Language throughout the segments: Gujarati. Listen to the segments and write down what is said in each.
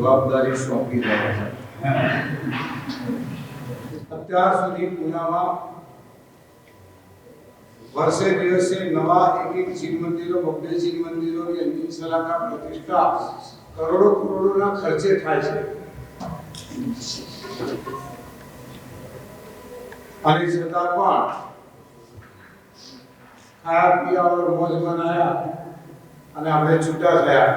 જવાબદારી સોંપી રહ્યા છે। અત્યાર સુધી પુનામાં વર્ષે દિવસે નવા એક શિવ મંદિરો, બબ્બે શિવ મંદિરોની અંતિમ સલાહકાર પ્રતિષ્ઠા કરોડોના ખર્ચે થાય છે। અને છતાં પણ ખાયા પીયા और મોજ મનાયા અને આપણે છૂટા થયા।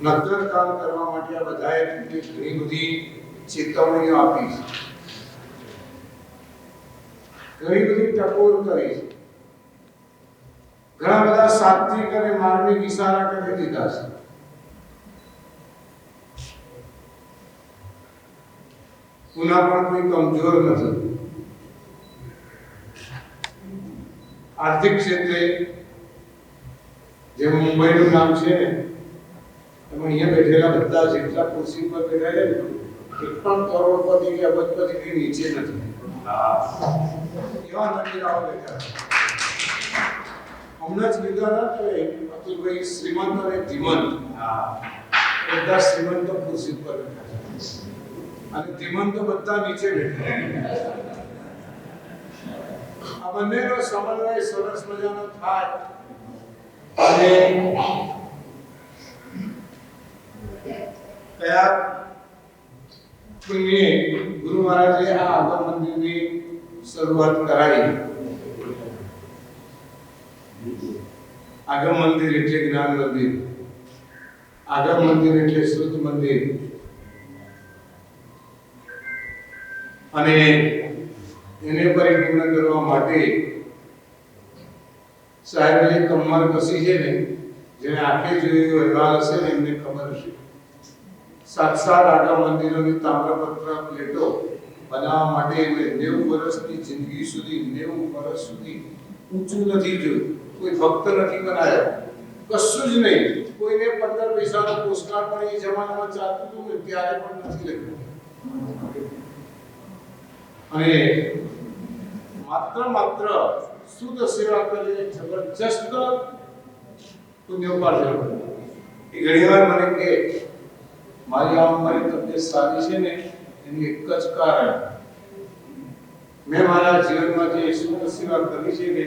નક્કર કામ કરવા માટે આ બધાએ ઘણી બધી ચેતવણીઓ આપી છે, ઘણી બધી ટકોર કરી છે, ઘણા બધા સાત્વિક અને માર્મિક ઇશારા કરી દીધા છે। પુના પણ કોઈ કમજોર નથી। આર્થિક ક્ષેત્રે જે મુંબઈનું નામ છે ને, એમાં અહીંયા બેઠેલા બધા જેટલા ખુરશી પર બેઠા છે એક પણ કરોડપતિ કે અબજપતિ થી નીચે નથી। એવા નગીરાઓ બેઠા છે। હમણાં જ કીધા ના કે અતુલભાઈ શ્રીમંત અને ધીમંત, બધા શ્રીમંતો ખુરશી પર બેઠા છે અને ધીમંતો બધા નીચે બેઠા છે। આ બંનેનો સમન્વય સરસ મજાનો થાય અને કયા પુણ્ય ગુરુ મહારાજે આ આગમ મંદિરની શરૂઆત કરાવી। આગમ મંદિર એટલે જ્ઞાન મંદિર, આગમ મંદિર એટલે શુદ્ધ મંદિર। અને એને પરિપૂર્ણ કરવા માટે સાહેબે કમર કસી છે ને, જેને આંખે જોયું અહેવાલ હશે ને એમને ખબર હશે। સાક્ષાત આગમ મંદિરોની તામ્રપત્ર પ્લેટો બનાવવા માટે એમણે 90 વર્ષની જિંદગી સુધી 90 વર્ષ સુધી ઊંચું નથી જોયું, કોઈ ભક્ત નથી બનાવ્યો, કશું જ નહીં। કોઈને 15 પૈસાનો પોસ્ટકાર્ડ પણ એ જમાનામાં ચાલતું હતું ને ત્યારે પણ નથી લખ્યું। અને માત્ર શુદ્ધ સેવા કરીને જબરજસ્ત પુણ્ય ઉપાર્જન। એ ઘણીવાર મને કે મારી આ ઉંમરે તબિયત સારી છે ને એનું એક જ કારણ, મેં મારા જીવનમાં જે શુદ્ધ સેવા કરી છે ને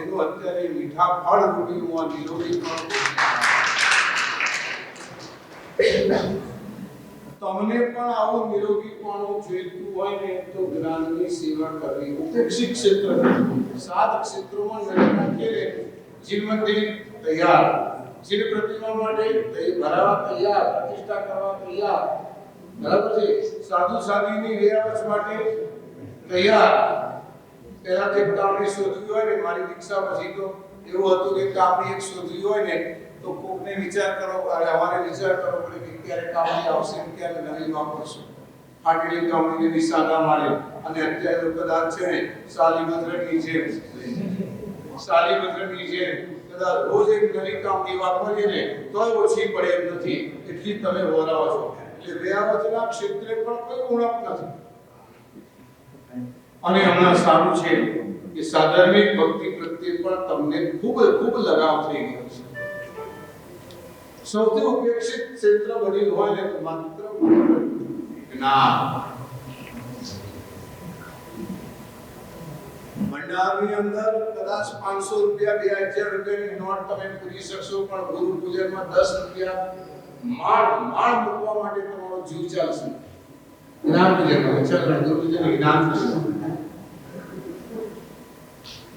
એનું અત્યારે મીઠા ફળ રૂપી હું આ નિરોગી તમને પણ આવું નિરોગીપણું જોઈતું હોય ને તો જ્ઞાનની સેવા કરવી। ઉપેક્ષિત ક્ષેત્ર, સાત ક્ષેત્રોમાં નજર નાખીએ, જીવ મંદિર તૈયાર, જીવ પ્રતિમા માટે ભરાવા તૈયાર, પ્રતિષ્ઠા કરવા તૈયાર, બરાબર છે। સાધુ સાધ્વીની વ્યવસ્થા માટે તૈયાર। પહેલા તે કામની શોધવી હોય ને, મારી દીક્ષા પછી તો એવું હતું કે કામની એક શોધવી હોય ને તો કોકને વિચાર કરો, અમારે વિચાર કરવો પડે કે ક્યારે કામની આવશે, ક્યારે નવી વાપરશું। ફાટેલી કામની સાદા મારે અને અત્યારે કદાચ છે ને સાલીબદ્રની જેમ કદાચ રોજ એક નવી કામની વાપરીએ ને તો ઓછી પડે એમ નથી, એટલી તમે વરાવો છો। એટલે વ્યાવચના ક્ષેત્રે પણ કોઈ ઉણપ નથી। અને હમણાં સારું છે કે સાધર્મિક ભક્તિ પ્રત્યે પણ તમને ખૂબ લગાવ થઈ ગયો છે। સૌથી ઉપેક્ષિત ક્ષેત્ર બની હોય ને તો માત્ર જ્ઞાન। ભંડારની અંદર કદાચ 500 રૂપિયા 2000 રૂપિયાની નોટ તમે પૂરી શકશો, પણ ગુરુ પૂજનમાં 10 રૂપિયા માળ મૂકવા માટે તમારો જીવ ચાલશે। જ્ઞાન પૂજનમાં ગુરુ પૂજન જ્ઞાન પૂજન।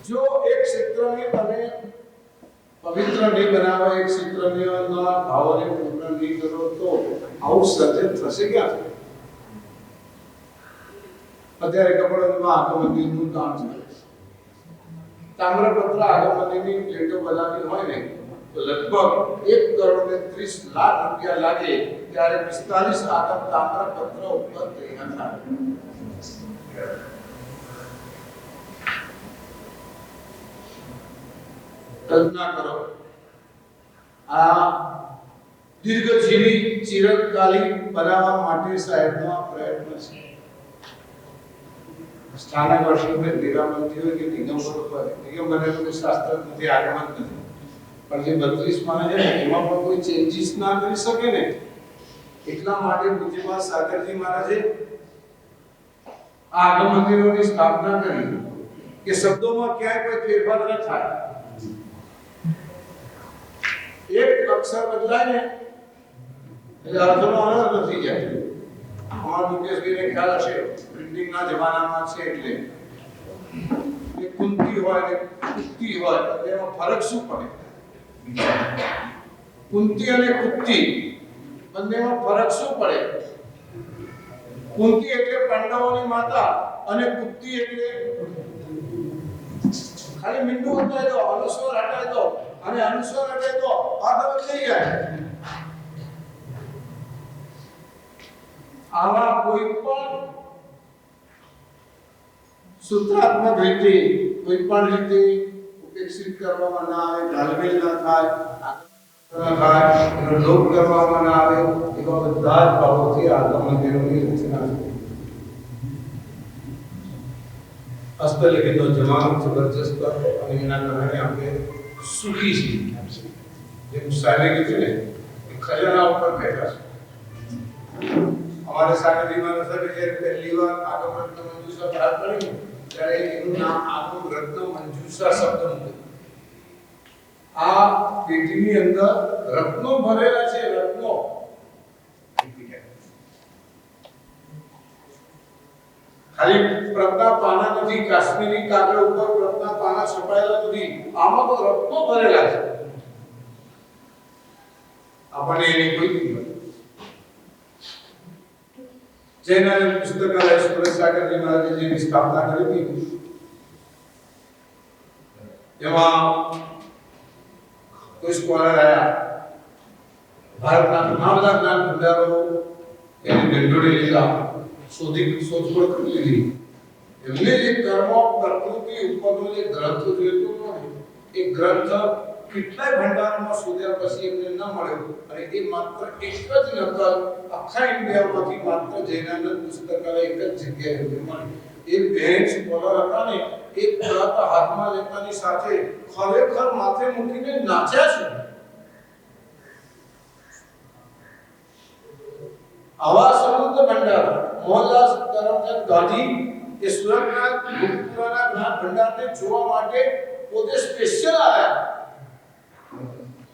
જો એક ક્ષેત્રને તમે પવિત્ર નહીં બનાવો, એક ક્ષેત્રના ભાવોને પૂર્ણ નહીં કરો તો આવું સર્જન થશે ક્યાંથી? અત્યારે કપડોમાં આગમ મંદિરનું કામ ચાલે છે। તામ્રપત્ર આગમ મંદિરની પ્લેટો બનાવવી હોય ને તો લગભગ 1,30,00,000 રૂપિયા લાગે, ત્યારે 45 આગમ તામ્રપત્ર ઉપર તૈયાર થાય। કલ્પના કરો, આ દીર્ઘજીવી ચિરકાલીન બનાવવા માટે સાહેબનો આ પ્રયત્ન છે। સ્થાનક વર્ષોમાં નિરામણ થયું કે નિગમ બને તો શાસ્ત્ર નથી, આગમન નથી, પણ જે 32 માને છે ને એમાં પણ કોઈ ચેન્જીસ ના કરી શકે ને, એટલા માટે પૂજ્યપાદ સાગરજી મહારાજે આ આગમ મંદિરોની સ્થાપના કરી કે શબ્દોમાં ક્યાંય કોઈ ફેરફાર ન થાય. એક અક્ષર બદલાય ને એટલે અર્થનો અનર્થ થઈ જાય. અમારા મુકેશભાઈને ખ્યાલ હશે, પ્રિન્ટિંગના જમાનામાં છે એટલે એ કુંતી હોય ને કુત્તી હોય તો એમાં ફરક શું પડે? કુંતી અને કુત્તી બંનેમાં ફરક શું પડે? કુંતી એટલે પાંડવોની માતા અને કુત્તી એટલે ખાલી મીંડું હટાવી દો, અનુસ્વાર હટાવી દો અને અનુસ્વાર હટાવી દો, અર્થ બદલાઈ જાય. આવા કોઈ પણ સૂત્રાત્મક રીતે કોઈ પણ રીતે ઉપેક્ષિત કરવામાં ના આવે, ગાલમેલ ના થાય, એનો લોપ કરવામાં ના આવે, એવા બધા જ ભાવોથી આગમ મંદિરોની રચના છે. હસ્તલિખિતનો જમાનો જબરજસ્ત અને એના કારણે આપણે સુખી છીએ. જેમ સાહેબે કીધું ને, ખજાના ઉપર બેઠા છે. हमारे सागरजी महाराज साहब जब पहली बार आगम रत्न मंजूषा बहार पड़ी ત્યારે એનું નામ આગમ રત્ન મંજૂષા શબ્દ મૂક્યો. આ પેટીની અંદર રત્નો ભરેલા છે, રત્નો. ખાલી પ્રજ્ઞા પાના નથી, કાશ્મીરી કાગળ ઉપર પ્રજ્ઞા પાના છપાયેલા નથી, આમાં તો રત્નો ભરેલા છે. આપણને એની કોઈ કિંમત. જૈનાલય પુસ્તકાલય સુરત સાગરજી મહારાજે જેની સ્થાપના કરી હતી એમાં કોઈ સ્કોલર આયા, ભારતના ઘણા બધા જ્ઞાન ભંડારો એને ઢંઢોળી લીધા, શોધખોળ કરી લીધી. એમને જે કર્મ પ્રકૃતિ ઉપરનો જે ગ્રંથ જોઈતો ને એ ગ્રંથ કેટલાય ભંડારોમાં શોધ્યા પછી એમને ન મળ્યો અને એ માત્ર એક જ નકલ આખા ઇન્ડિયામાંથી માત્ર જૈનાનંદ પુસ્તકાલય એક જ જગ્યાએ મળી. એ બેન સ્કોલર હતા ને એ તરત હાથમાં લેતાની સાથે ખરેખર માથે મૂકીને નાચ્યા છે. આવા સમૃદ્ધ ભંડાર મોહનદાસ કરમચંદ ગાંધી એ સુરતના ગુરુકુળના જ્ઞાન ભંડારને જોવા માટે પોતે સ્પેશિયલ આવ્યા.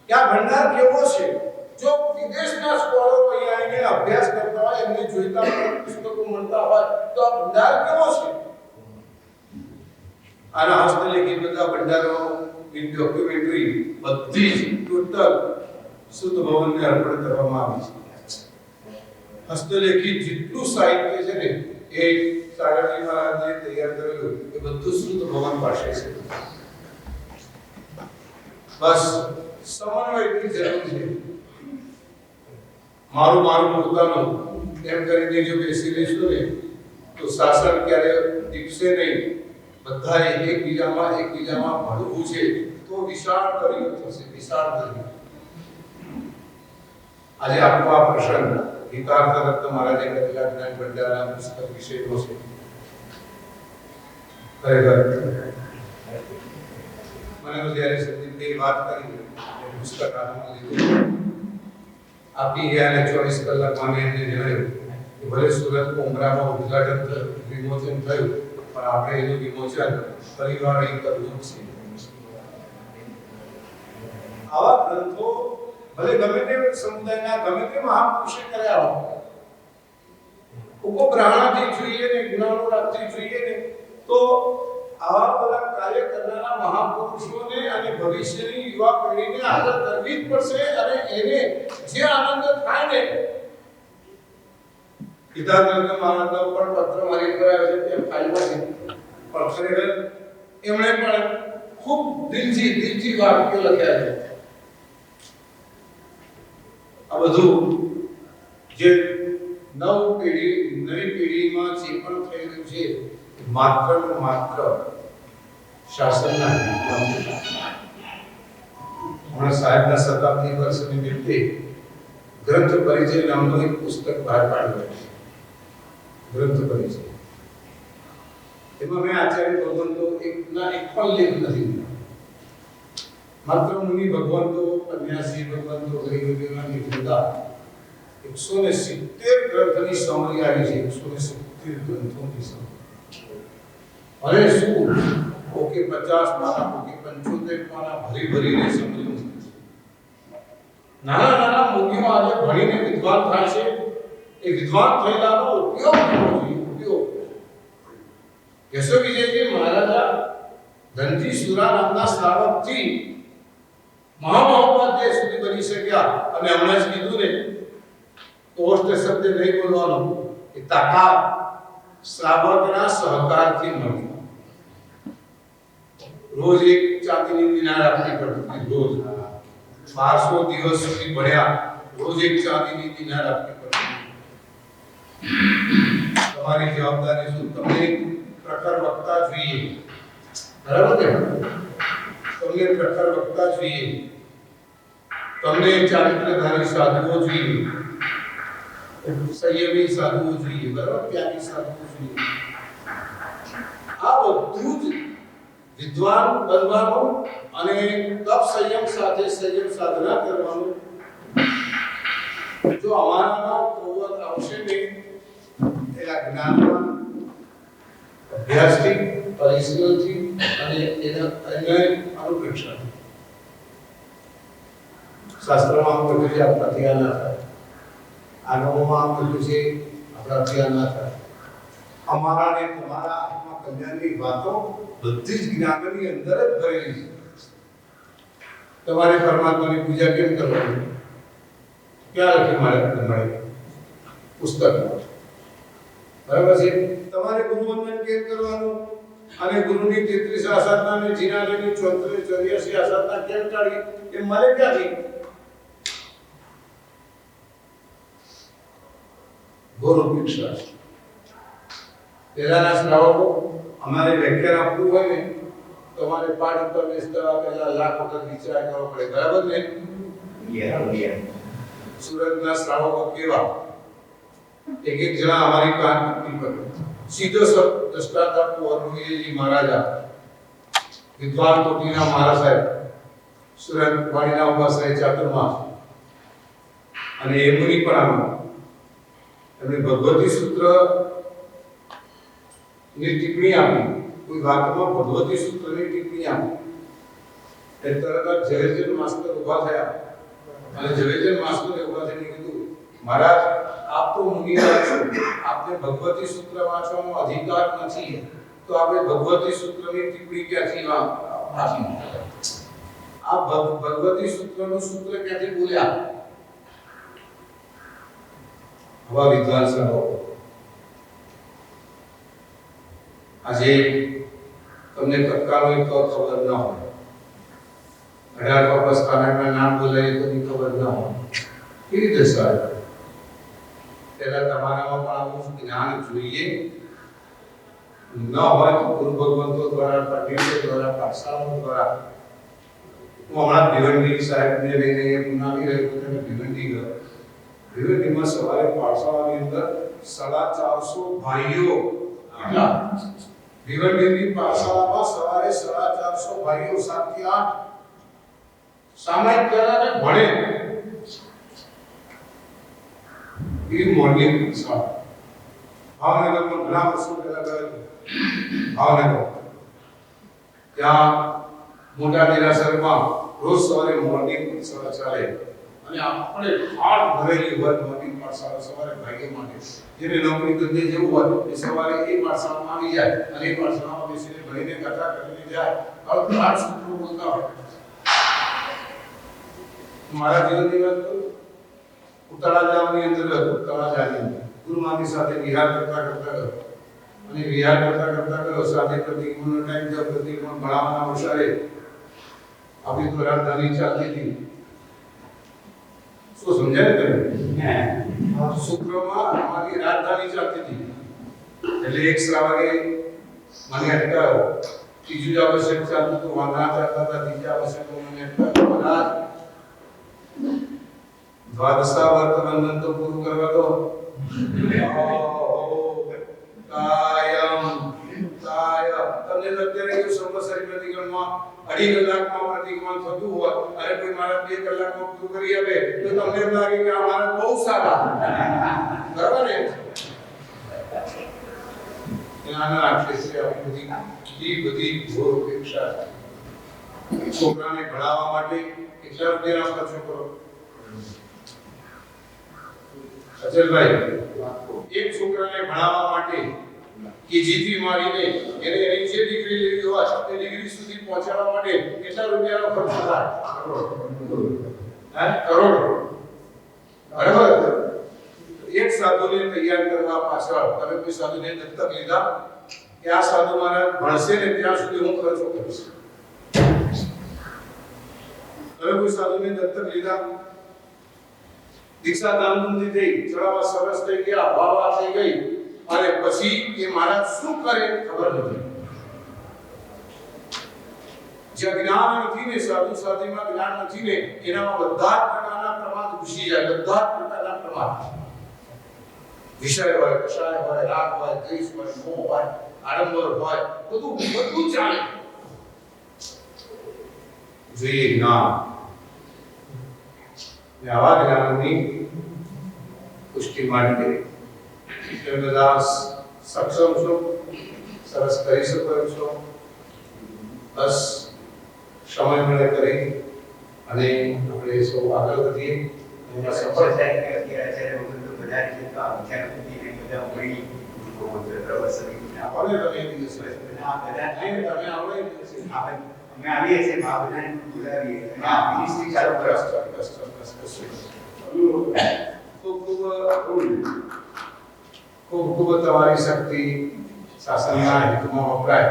क्या भंडार केवो છે? जो વિદેશના સ્કોલરો અહીંયા આવીને અભ્યાસ કરતા હોય, એમને જોઈતા પુસ્તકો મળતા હોય તો આ ભંડાર કેવો છે? આના હસ્તલિખિત બધા ભંડારો ની ડોક્યુમેન્ટરી બધી જ ટોટલ શુદ્ધ ભવનને અર્પણ કરવામાં આવી છે. હસ્તલિખિત જેટલું સાહિત્ય છે ને એ સાગરજી મહારાજે તૈયાર કરેલું એ બધું શુદ્ધ ભવન પાસે છે. બસ સમન્વયની જરૂર છે. મારું પોતાનું એમ કરીને જો બેસી રહીશું ને તો શાસન ક્યારે દીપશે નહીં. બધાએ એકબીજામાં ભળવું છે તો વિશાળ કર્યું થશે, વિશાળ કર્યું. આજે આપણો આ પ્રસંગ હિતાર્થ રત્ન મહારાજે કરેલા જ્ઞાન ભંડારના પુસ્તક વિશેનો છે. ખરેખર મને તો જ્યારે સંદીપભાઈ વાત કરી પુસ્તક હાથમાં લીધું, આપી ગયા અને 24 કલાકમાં મેં એમને જણાવ્યું કે ભલે સુરત કોમરામાં ઉદ્ઘાટન થયું, વિમોચન થયું, પણ આપણે એનું વિમોચન પરિવારે કરવું છે. આવા ગ્રંથો ભલે ગમે તે સમુદાયના ગમે તે મહાપુરુષે કર્યા હોય, ઉપગ્રહણાથી જોઈએ ને જ્ઞાનોરાથી જોઈએ ને તો આવા બધા કાર્ય કરનારા મહાપુરુષોને અને ભવિષ્યની યુવા પેઢીને આગળ કરવી જ પડશે. અને એને જે આનંદ થાય ને, હિતાર્થ મહારાજનો પણ પત્ર મારી કરાયો છે તે ફાઇલમાં છે, પણ ખરેખર એમણે પણ ખૂબ દિલથી વાક્ય લખ્યા છે. આ બધું જે નવી પેઢીમાં જે પણ થઈ રહ્યું છે માત્ર ને માત્ર શાસનના હમણાં સાહેબના શતાબ્દી વર્ષ નિમિત્તે ગ્રંથ પરિચય નામનું એક પુસ્તક બહાર પાડ્યું છે. ગ્રંથ પરિચય એમાં મેં આચાર્ય ભગવંતો એક પણ લેખ નથી. માત્ર મુનિ ભગવંતો કન્યાસી ભગવંતો ગઈના નિર્માતા 170 ગ્રંથની સમરી આવી છે. 170 ગ્રંથોની સમરી. અરે શું ઓકે 50 પાના ઓકે 75 પાના ભરી ભરીને સમરી. નાના નાના મુનિઓ આજે ભણીને વિદ્વાન થાય છે. એ વિદ્વાન થયેલાનો ઉપયોગ કરવો જોઈએ. ઉપયોગ કેશવ વિજયજી મહારાજા ધનજી સુરા નામના શ્રાવકથી મહામહોપાધ્યાય સુધી બની શક્યા. અને હમણાં જ કીધું ને પોસ્ટ શબ્દ નહીં બોલવાનો. એ તાકાત શ્રાવકના સહકારથી મળી. રોજ એક ચાંદીની મિનાર આપણી પડતી. રોજ 1200 દિવસ સુધી ભણ્યા. રોજ એક ચાંદીની મિનાર આપણી પડતી. તમારી જવાબદારી શું? તમને પ્રખર વક્તા જોઈએ. બરાબર ને? તમને પ્રખર વક્તા જોઈએ. તમને ચારિત્રધારી સાધુઓ જોઈએ. સંયમી સાધુઓ જોઈએ. બરાબર? ત્યાગી સાધુઓ જોઈએ. આ બધું જ વિદ્વાન બનવાનું અને તપ સંયમ સાથે સંયમ સાધના કરવાનું. જો અમારામાં પ્રવૃત્તિ આવશે ને એના જ્ઞાનમાં અભ્યાસથી પરિશ્રમથી અને એના અનુપ્રેક્ષા. શાસ્ત્રમાં આમ કહ્યું છે આપણાથી આ ના થાય. આગમમાં આમ કહ્યું છે આપણાથી આ ના થાય. અમારા ને તમારા આત્મા કલ્યાણની વાતો બધી જ જ્ઞાનની અંદર જ ભરેલી છે. તમારે પરમાત્માની પૂજા કેમ કરવાની? ક્યાં લખી મળે? પુસ્તકમાં. બરાબર છે? તમારે ગુરુવંદન કેમ કરવાનું? અને ગુરુની 33 આસાધના અને જીનાની 84 આસાધના કેમ ટાળી? એ મળે ક્યાંથી? ગુરુ ભિક્ષા. પહેલાના શ્રાવકો અમારે વ્યાખ્યાન આપવું હોય ને તમારે પાઠ ઉપર બેસતા પહેલા લાખ વખત વિચાર કરવો પડે. બરાબર ને? સુરતના શ્રાવકો કેવા? એક જણા અમારી કાન પર સીધો દ્રષ્ટાંત આપવું. હરમુનિજી મહારાજા વિદ્વાન કોટીના મહારાજ સાહેબ સુરત વાણીના ઉપાસના ચાતુર્માસ અને એ મુનિ પણ આમાં એમણે ભગવતી સૂત્ર ની ટિપ્પણી આપી. કોઈ વાતમાં ભગવતી સૂત્રની ટિપ્પણી આપી. એ તરત જ ઝવેરચંદ માસ્ટર ઊભા થયા અને ઝવેરચંદ માસ્ટરે ઊભા થઈને કીધું, મહારાજ આપ તો મુનિરાજ છો, આપને ભગવતી સૂત્ર વાંચવાનો અધિકાર નથી, તો આપણે ભગવતી સૂત્રની ટિપ્પણી ક્યાંથી આપી? આ ભગવતી સૂત્રનું સૂત્ર ક્યાંથી બોલ્યા? આવા વિદ્વાન શ્રાવકો. આજે તમને કક્કાનો એક ખબર ન હોય, 18 પગસ્કાના નામ બોલાય તો ખબર ન હોય, કેવી રીતે સારું? પહેલા તમારામાં પણ આવું જ્ઞાન જોઈએ. ન હોય તો ગુરુ ભગવંતો દ્વારા, પંડિતો દ્વારા, પાઠશાળાઓ દ્વારા. હું હમણાં ભિવંડી સાહેબને લઈને આવી રહ્યો હતો. ભિવંડી ગયો. ભિવંડીમાં સવારે પાઠશાળાની અંદર 450 ભાઈઓ. ભિવંડીની પાઠશાળામાં સવારે 450 ભાઈઓ 7 થી 8 સામાયિક કરાને ભણે. એ મોર્નિંગ શાળા ભાવનગરમાં ઘણા વર્ષો પહેલા ગયો. ભાવનગર ત્યાં મોટા દેરાસરમાં રોજ સવારે મોર્નિંગ શાળા ચાલે અને આપણે હાડ ભરેલી હોય મોર્નિંગ પાઠશાળા સવારે ભાઈઓ માટે. જેને નોકરી ધંધે જવું હોય એ સવારે એ પાઠશાળામાં આવી જાય અને એ પાઠશાળામાં બેસીને ભણીને કથા કરીને જાય. હાડ સૂત્રો બોલતા હોય. મારા જીવનની વાત કરું, ઉતાળા ગામની અંદર હતો. તળાજાની અંદર ગુરુમાની સાથે વિહાર કરતા ગયો અને વિહાર કરતા ગયો. સાથે પ્રતિકૂળનો ટાઈમ થયો. પ્રતિકૂળ ભણાવવાના અવસરે આપણી તો રાજધાની ચાલતી હતી. શું સમજાય તમે? શુક્રમાં અમારી રાજધાની ચાલતી હતી. એટલે એક શ્રાવકે મને અટકાવ્યો. ત્રીજું જ આવશ્યક ચાલતું હતું, વાંધા ચાલતા હતા. ત્રીજા આવશ્યક મને અટકાવ્યો. મહારાજ દ્વાદશા વર્તમાન તો પૂરું કરવા દો. કાયમ કાય તમને અત્યારે સંવત્સરી પ્રતિક્રમણ કલાકમાં 2.5 કલાકમાં પ્રતિક્રમણ થતું હોય અને કોઈ મારા 2 કલાકમાં પૂરું કરી આપે તો તમને એમ લાગે કે આ મારા બહુ સારા. બરાબર ને? જ્ઞાનના ક્ષેત્રે આપણી બધી ઘોર અપેક્ષા છે. છોકરાને ભણાવવા માટે કેટલા રૂપિયાનો ખર્ચો કરો? અચલભાઈ, એક છોકરાને ભણાવવા માટે કેજીથી મારીને એને એની જે ડિગ્રી લેવી હોય તે ડિગ્રી સુધી પહોંચાડવા માટે કેટલા રૂપિયાનો ખર્ચ થાય? કરોડ. બરાબર? એક સાધુને તૈયાર કરવા પાછળ તમે કોઈ સાધુને દત્તક લીધા કે આ સાધુ મારા ભણશે ને ત્યાં સુધી હું ખર્ચો કરીશ? તમે કોઈ સાધુને દત્તક લીધા? દીક્ષા દાનબંધી થઈ, ચડાવવા સરસ થઈ ગયા, વાવા થઈ ગઈ અને પછી એ મહારાજ શું કરે ખબર નથી. જે જ્ઞાન નથી ને, સાધુ સાધ્વીમાં જ્ઞાન નથી ને, એનામાં બધા જ પ્રકારના પ્રમાદ ઘૂસી જાય. બધા જ પ્રકારના પ્રમાદ, વિષય હોય, કષાય હોય, રાગ હોય, દ્વેષ હોય, મોહ હોય, આડંબર હોય, બધું ચાલે. જોઈએ જ્ઞાન. આવા જ્ઞાનની પુષ્ટિ માટે તમે બધા સક્ષમ છો, સરસ કરી શકો છો. બસ સમય મળે કરી અને આપણે સૌ આગળ વધીએ. એમાં સફળ થાય કે અત્યારે બધા છે તો આ વિચાર બુદ્ધિ ને બધા મળી પ્રવર્તન આપણે તમે દિવસ બધા તમે આવડે દિવસે અમે આવીએ છીએ મહાબધાને બોલાવીએ અને આ મિનિસ્ટ્રી ચાલુ કરો. ખૂબ તમારી શક્તિ શાસનના હિતમાં વપરાય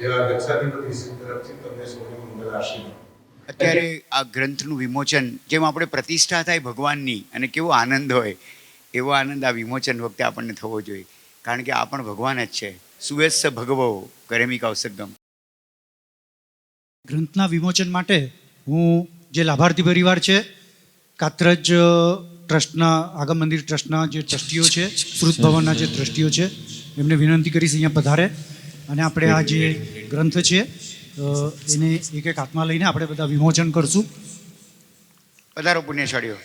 એવા ગચ્છાધિપતિ શ્રી તરફથી તમને સૌને મંગળ આશીર્વાદ. અત્યારે આ ગ્રંથનું વિમોચન, જેમ આપણે પ્રતિષ્ઠા થાય ભગવાનની અને કેવો આનંદ હોય એવો આનંદ આ વિમોચન વખતે આપણને થવો જોઈએ, કારણ કે આ પણ ભગવાન જ છે. સુવેસ્સ ભગવો કરેમી કૌશગમ. ગ્રંથના વિમોચન માટે હું જે લાભાર્થી પરિવાર છે, કાત્રજ ટ્રસ્ટના, આગમ મંદિર ટ્રસ્ટના જે ટ્રસ્ટીઓ છે, શ્રુત ભવનના જે ટ્રસ્ટીઓ છે, એમને વિનંતી કરીશ અહીંયા પધારે અને આપણે આ જે ગ્રંથ છે એને એક એક હાથમાં લઈને આપણે બધા વિમોચન કરશું. પધારો પુણ્યશાળીઓ,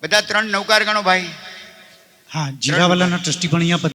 બધા 3 નૌકાર ગણો ભાઈ. હા, જીરાવાલાના ટ્રસ્ટી પણ અહીંયા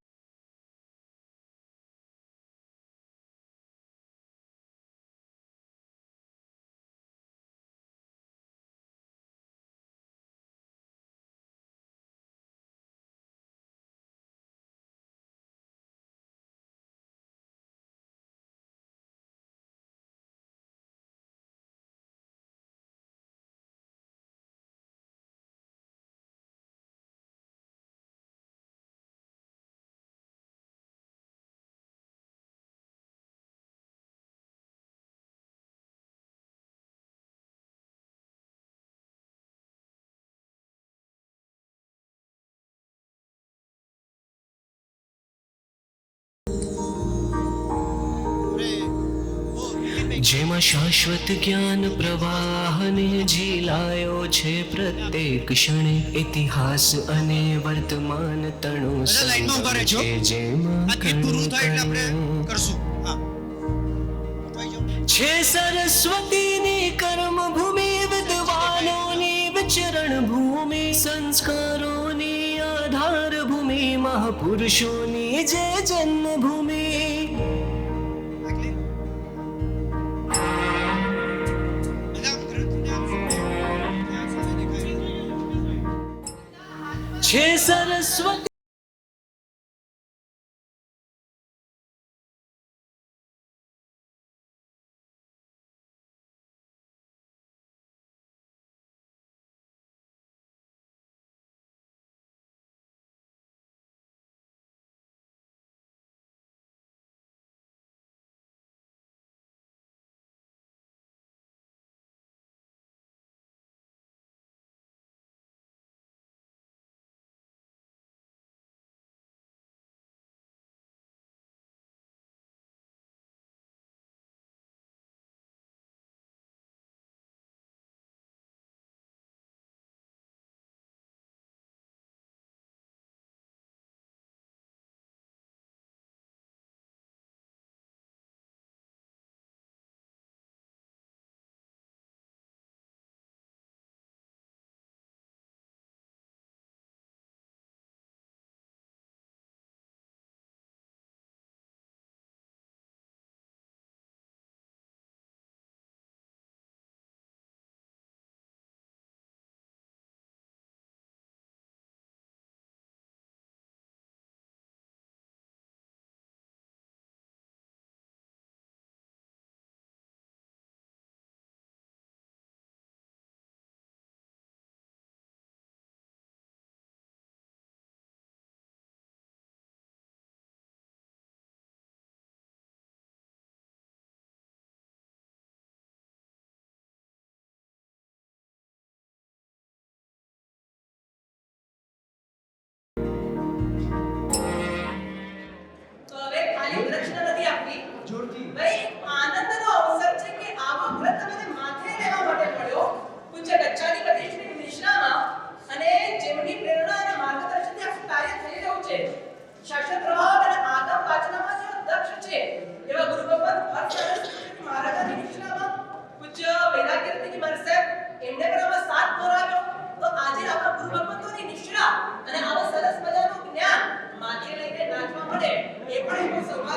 જેમાં શાશ્વત જ્ઞાન પ્રવાહને ઝીલાયો છે પ્રત્યેક ક્ષણે, ઇતિહાસ અને વર્તમાન તણો સંગમ છે જેમાં છે સરસ્વતીની કર્મભૂમિ, વિદ્વાનોની વિચરણ ભૂમિ, સંસ્કારોની આધાર ભૂમિ, મહાપુરુષોની જે જન્મભૂમિ. છે સરસ્વતી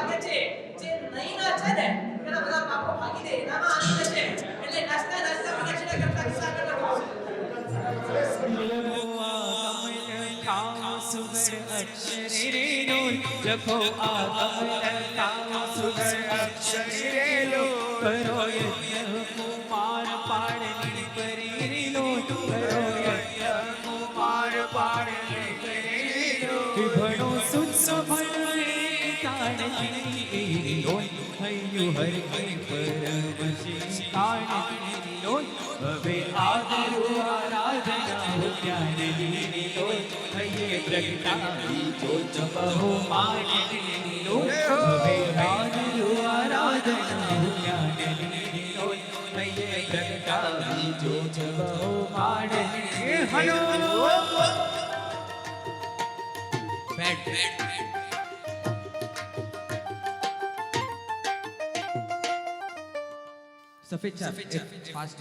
ભાગ્ય છે જે નહીં નાચે ને એના બધા પાપો ભાગી દે એનામાં આનંદ છે એટલે નાચતા નાચતા પ્રદક્ષિણા કરતા કિસ્સા કરતા લખો આ કમલ સુગર અક્ષરે લો કરો યજ્ઞ કુમાર પાડની પરી લો કરો યજ્ઞ કુમાર પાડની પરી લો ભણો સુત્સ ભણે તાણની લો હૈયું હર કે પરમશી તાણની લો હવે આદરો આરાધના જ્ઞાનની લો હૈયે પ્રગટાવી જોત બહુ માનની લો હવે આદરો આરાધના જ્ઞાનની લો હૈયે પ્રગટાવી જોત બહુ માનની હલો બેટ सफेद फास्ट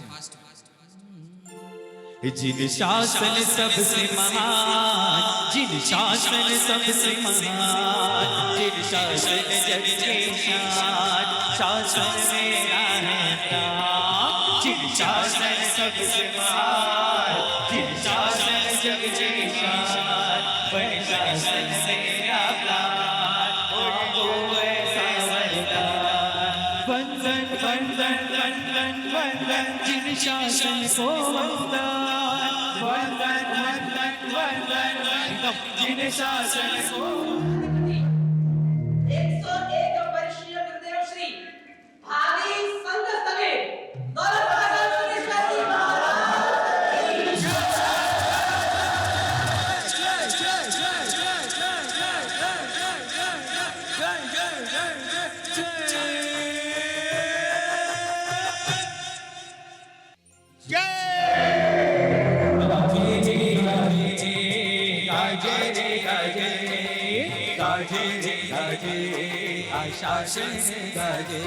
जिन शासन सबसे महान जिन शासन सबसे महान जिन शासन जग के शान शासन मेरा है प्राण जिन शासन सबसे महान जिन शासन जग के शान वह शासन मेरा प्राण वो ऐसा वरदान वंदन वंदन वंदन वंदन जिन शासन को वंदन वंदन वंदन वंदन वंदन जिन शासन को 101 વર્ષીય ગુરુદેવ શ્રી ભાવિ સંત સ્થળે દોલતરાજા સુરેશ્વરજી મહારાજ शासन गाजे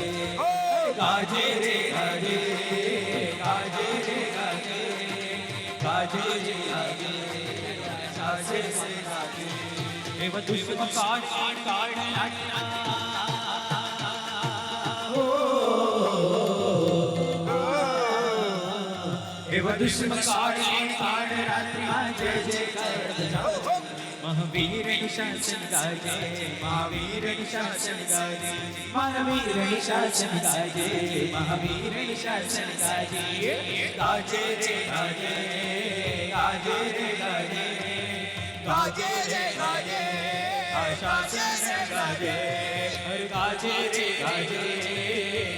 गाजे रे गाजे गाजे रे गाजे गाजे रे गाजे शासन गाजे एव दुष्म काट काट नाटना एव दुष्म काट काट रात्रि जय जय कर महावीर शासन गाजे महावीर शासन गाजे महावीर शासन गाजे महावीर शासन गाजे गाजे रे गाजे गाजे रे गाजे गाजे रे गाजे शासन गाजे हर गाजे रे गाजे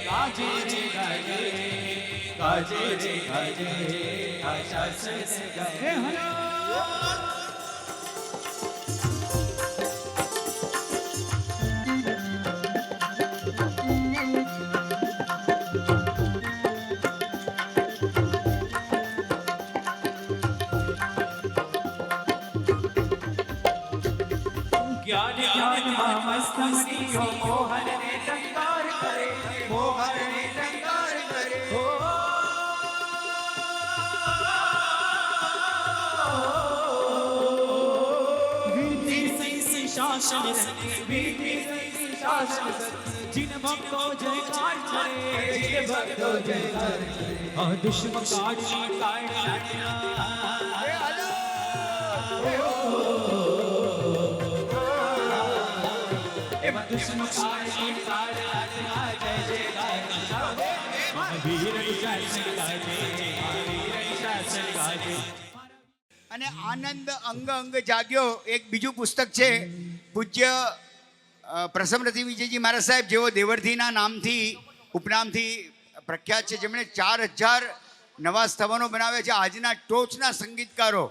गाजे रे गाजे गाजे रे गाजे शासन गाजे हलो ज्ञान ज्ञान मस्त मनियो मोहन ने टंकार करे मोहन ने टंकार करे हो वीति से शासन वीति से शासन जिन भक्तों जयकार करे जिन भक्तों जयकार करे दुश्मन काटी काटना दुश्मन काटी काटना जय जयकार महावीर शासन गाजे महावीर शासन गाजे અને આનંદ અંગ અંગ જાગ્યો એક બીજું પુસ્તક છે પૂજ્ય પ્રસન્નતિ વિજયજી મહારાજ સાહેબ જેઓ દેવરથીના નામથી ઉપનામથી પ્રખ્યાત છે જેમણે 4000 નવા સ્થવનો બનાવ્યા છે આજના ટોચના સંગીતકારો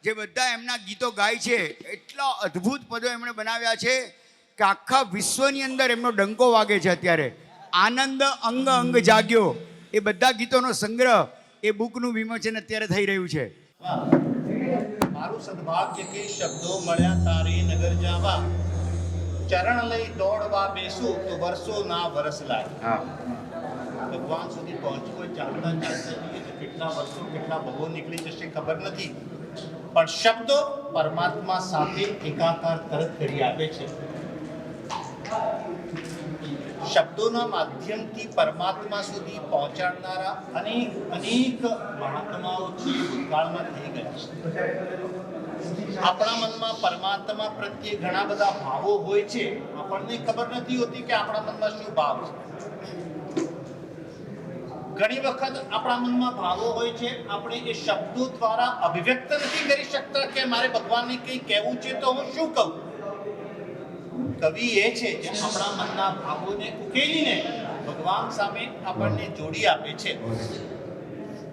જે બધા એમના ગીતો ગાય છે એટલા અદ્ભુત પદો એમણે બનાવ્યા છે કે આખા વિશ્વની અંદર એમનો ડંકો વાગે છે અત્યારે આનંદ અંગ અંગ જાગ્યો એ બધા ગીતોનો સંગ્રહ એ બુકનું વિમોચન અત્યારે થઈ રહ્યું છે મારું સદભાગ્ય કે શબ્દો મળ્યા તારે નગર જાવા ચરણ લઈ દોડવા બેસું તો વર્ષો ના વરસ લાગે ભગવાન સુધી પહોંચવું ચાલતા ચાલતા જઈએ તો કેટલા વર્ષો કેટલા ભવો નીકળી જશે ખબર નથી પણ શબ્દો પરમાત્મા સાથે એકાકાર તરત કરી આપે છે શબ્દોના માધ્યમથી પરમાત્મા સુધી પહોંચાડનારા અનેક મહાત્માઓ છે ભૂતકાળમાં થઈ ગયા છે. આપણા મનમાં પરમાત્મા પ્રત્યે ઘણા બધા ભાવો હોય છે, આપણને ખબર નથી હોતી કે આપણા મનમાં શું ભાવ છે. ઘણી વખત આપણા મનમાં ભાવો હોય છે, આપણે એ શબ્દો દ્વારા અભિવ્યક્ત નથી કરી શકતા કે મારે ભગવાનને કંઈ કહેવું છે તો હું શું કહું. કવિ એ છે જે આપણા મનના ભાવોને ઉકેલીને ભગવાન સામે આપણને જોડી આપે છે.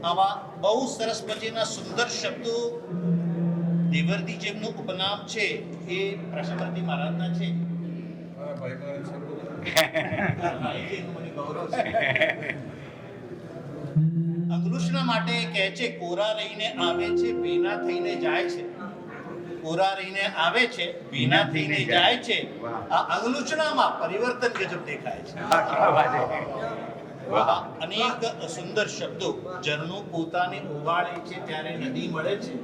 આવા બહુ સરસ મજાના સુંદર શબ્દો દેવરદી જેમનું ઉપનામ છે એ પ્રશમરતી મહારાજના છે. મને ગૌરવ છે. અંગલુષના માટે કહે છે, કોરા રહીને આવે છે, ભીના થઈને જાય છે. કોરા રહીને આવે છે, ભીના થઈને જાય છે. આ અંગલુચનામાં પરિવર્તન ગજબ દેખાય છે. અનેક સુંદર શબ્દો. ઝરણું પોતાને ઓગાળે છે ત્યારે નદી મળે છે.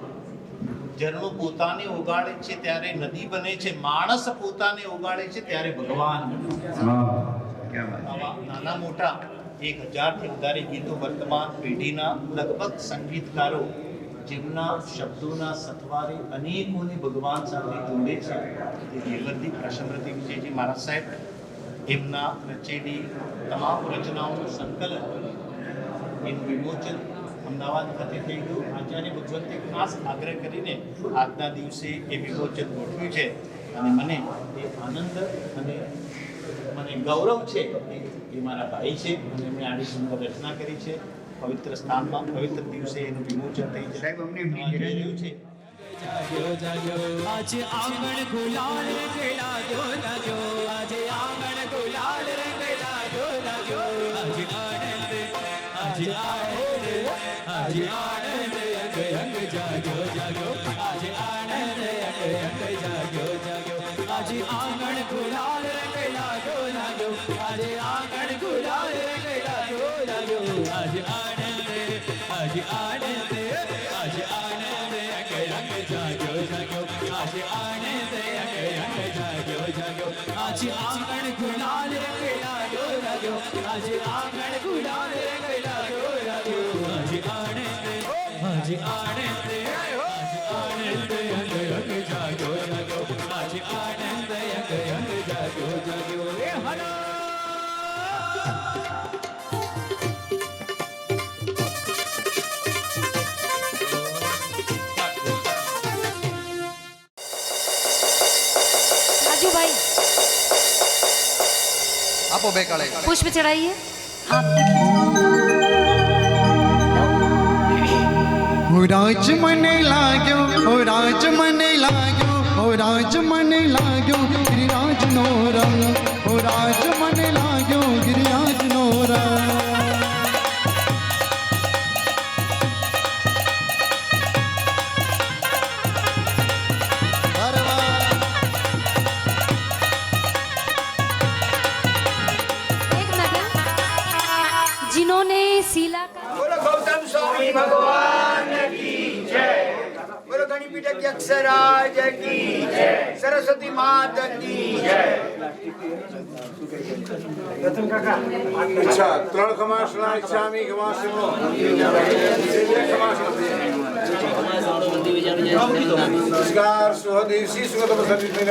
ઝરણું પોતાને ઓગાળે છે ત્યારે નદી બને છે. માણસ પોતાને ઓગાળે છે ત્યારે ભગવાન બને છે. આવા નાના મોટા 1000 થી વધારે ગીતો વર્તમાન પેઢીના લગભગ સંગીતકારો જેમના શબ્દોના સથવારે અનેકોને ભગવાન સાથે જોડે છે. તે દેવરદી પ્રશમરતી વિજયજી મહારાજ સાહેબ એમના રચેલી તમામ રચનાઓનું સંકલન, એનું વિમોચન અમદાવાદ ખાતે થઈ ગયું. આચાર્ય ભગવંતે ખાસ આગ્રહ કરીને આજના દિવસે એ વિમોચન ગોઠવ્યું છે અને મને એ આનંદ અને મને ગૌરવ છે. એ મારા ભાઈ છે અને એમણે આની સુંદર રચના કરી છે. પવિત્ર સ્થાનમાં પવિત્ર દિવસે એનું વિમોચન થઈ છે. સાહેબ અમને રહ્યું છે. आज आंगन गुलाल रंगला जो लाजो, आज आंगन गुलाल रंगला जो लाजो. आज आनंद, आज आनंद, आज आनंद अंग अंग जागो जागो. आज आनंद अंग अंग जागो जागो. आज आंगन गुलाल रंगला जो लाजो, आज आंगन गुलाल रंगला जो लाजो. आज आनंद, आज आनंद, आज आनंद अंग अंग जागो जागो. आज आनंद अंग अंग जागो जागो. आज आंगन गुलाल रंगला जो लाजो, आज आंगन गुलाल रंगला जो लाजो. आज आनंद, आज आनंद, आज आनंद अंग अंग जागो जागो. आज आनंद अंग अंग जागो जागो. रे हरा राजू भाई આપો બે કાળે पुष्प चढ़ाइए आप हो राज मने लाग्यो, हो राज मने लाग्यो, हो राज मने लाग्यो गिरिराज नो रंग, हो राज मने लाग्यो गिरिराज नो रंग. एक मिनट. जिन्होंने शीला का बोलो गौतम स्वामी भगवान की जय. बोलो गणपति अक्षराज की जय. सरस्वती माता की जय. अच्छा 3 खमासना इच्छामी खमासनो नमस्कार सुहदेवसी सुगत सर्विस में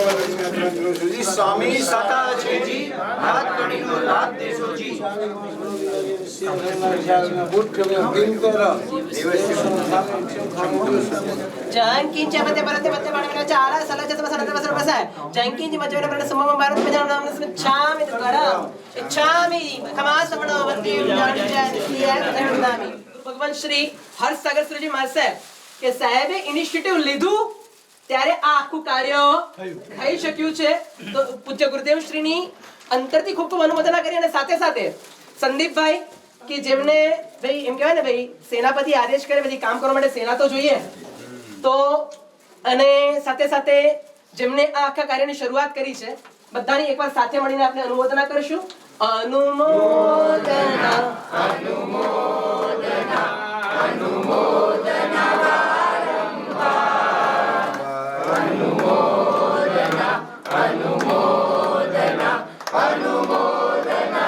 जी स्वामी सता છે જી હાથ ગણીનો લાભ દેશો જી. जंकिंच मते परते मते बाणवेला चारा सलाच समसनते बसर बसाय जंकिंच मजवेला परते समम भारत में नाम नाम छामि गड़ा छामि खमास समणो वंदी जानी जानी किया धर्मनामी. भगवान श्री हर्षसागर श्रीजी महाराज साहेब કે સાહેબે ઇનિશિયેટિવ લીધું ત્યારે આ આખું કાર્ય થઈ શક્યું છે. તો પૂજ્ય ગુરુદેવ શ્રીની અંતરથી ખૂબ ખૂબ અનુમોદના કરી અને સાથે સાથે સંદીપભાઈ કે જેમને ભાઈ એમ કહેવાય ને ભાઈ સેનાપતિ આદેશ કરે બધી કામ કરવા માટે સેના તો જોઈએ તો અને સાથે સાથે જેમને આ આખા કાર્યની શરૂઆત કરી છે બધાની એકવાર સાથે મળીને આપણે અનુમોદના કરીશું. અનુમોદના અનુમોદના અનુમોદના अनुमोदना अनुमोदना अनुमोदना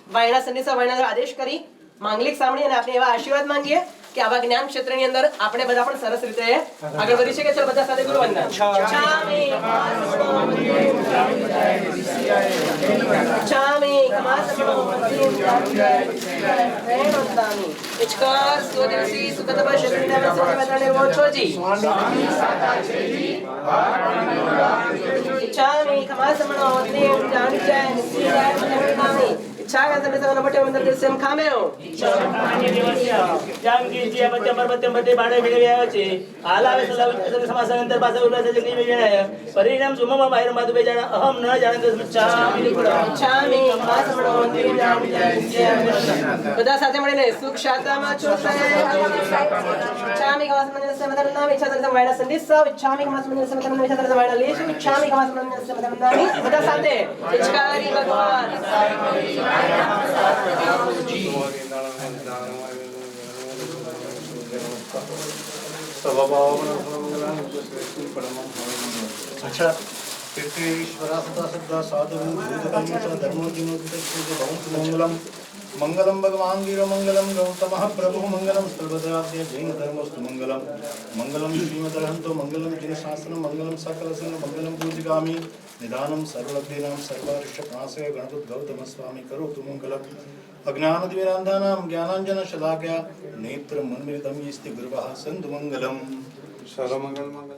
વાયણા સંદેશા વાયણા આદેશ કરી માંગલિક સાંભળી અને આપણે એવા આશીર્વાદ માંગીએ કે આવા જ્ઞાન ક્ષેત્રની અંદર આપણે બધા પણ સરસ રીતે આગળ વધી શકીએ. ચલો બધા સાથે ગુરુ વંદન. છામી કમાસમણો મંદિર વેણોંદામી ઇચકાર સ્વદેશી સુગતવ શરીરના વસને ઓછોજી છામી કમાસમણો મંદિર જાણી જાય સિયાય વેણોંદામી છાગા તમે સવન પટે મંદિર દેસમ ખામેઓ જાંગીજી બચ્ચા પરબત્તે બધે બાડે મેળવી આવ્યા છે. હાલ આવે સમાસન અંતર પાસે ઉભા છે જગ્ની મેળવ્યા પરિણામ સુમમાં બહાર માધુ બેજાણા અહમ ન જાણે તો છામી છામી કમાસમણો મંદિર જાણી જાય બધા સાથે મળીને સુખ શાંતામાં ચોસે છામી કમાસમણો સમતન નામ ઈચ્છા તરફ વાયડા સંદેશ છામી કમાસમણો સમતન ઈચ્છા તરફ વાયડા લેશ છામી કમાસમણો સમતન નામ બધા સાથે ઇચકારી ભગવાન अच्छा ईश्वरा सदा सदा साधु धर्मों मंगलम भगवान वीर मंगलम गौतमः प्रभु मंगलम सर्वदाद्य जैन धर्मस्तु मंगलम मंगलम श्रीमदरहंतो मंगलम जिन शास्त्रम मंगलम सकल संग मंगलम पूजिगामि निदानम सर्वलब्धीनां सर्वार्ष प्राणस्य गणपत गौतम स्वामी करोतु मंगलम अज्ञानदिविरान्धानां ज्ञानाञ्जन शलाकया नेत्र मन्मिलितं येस्ति गुरुवः सन्तु मंगलम सर्वमंगल मंगल